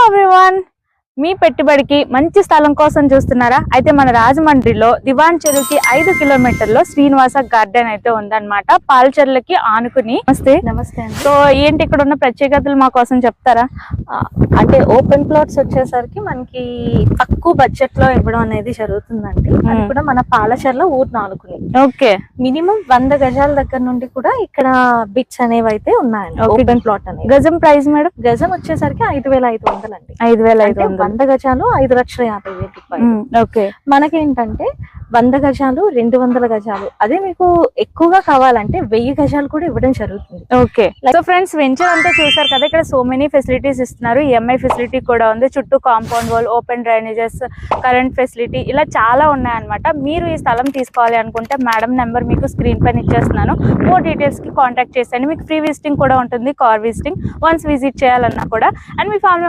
Everyone, మీ పెట్టుబడికి మంచి స్థలం కోసం చూస్తున్నారా? అయితే మన రాజమండ్రిలో దివాన్ చెరువుకి 5 కిలోమీటర్లో శ్రీనివాస గార్డెన్ అయితే ఉందన్నమాట. పాలచెర్లకి ఆనుకుని. నమస్తే అండి. సో ఏంటి ఇక్కడ ఉన్న ప్రత్యేకతలు మా కోసం చెప్తారా? అంటే ఓపెన్ ప్లాట్స్ వచ్చేసరికి మనకి తక్కువ బడ్జెట్ లో ఇవ్వడం అనేది జరుగుతుందండి. అది కూడా మన పాలచెర్ల ఊరు నాలుగుని. ఓకే, మినిమం 100 గజాల దగ్గర నుండి కూడా ఇక్కడ బిట్స్ అనేవి అయితే ఉన్నాయండి. ఓపెన్ ప్లాట్ అనేది గజం ప్రైస్ మేడం? గజం వచ్చేసరికి 5,500 అండి. 5,500. 100 గజాలు 5,50,000 రూపాయలు. ఓకే, మనకేంటంటే 100 గజాలు 200 గజాలు అదే మీకు ఎక్కువగా కావాలంటే 1000 గజాలు కూడా ఇవ్వడం జరుగుతుంది. ఓకే. సో ఫ్రెండ్స్, వెంచర్ అంతా చూసారు కదా. ఇక్కడ సో మెనీ ఫెసిలిటీస్ ఇస్తున్నారు. ఈఎంఐ ఫెసిలిటీ కూడా ఉంది. చుట్టూ compound wall, open drainages, current facility, ఇలా చాలా ఉన్నాయన్నమాట. మీరు ఈ స్థలం తీసుకోవాలి అనుకుంటే మేడం నెంబర్ మీకు స్క్రీన్ పైన ఇచ్చేస్తున్నాను. మోర్ డీటెయిల్స్ కి కాంటాక్ట్ చేయండి. మీకు ఫ్రీ విజిటింగ్ కూడా ఉంటుంది, కార్ విజిటింగ్. వన్స్ విజిట్ చేయాలన్నా కూడా. And me family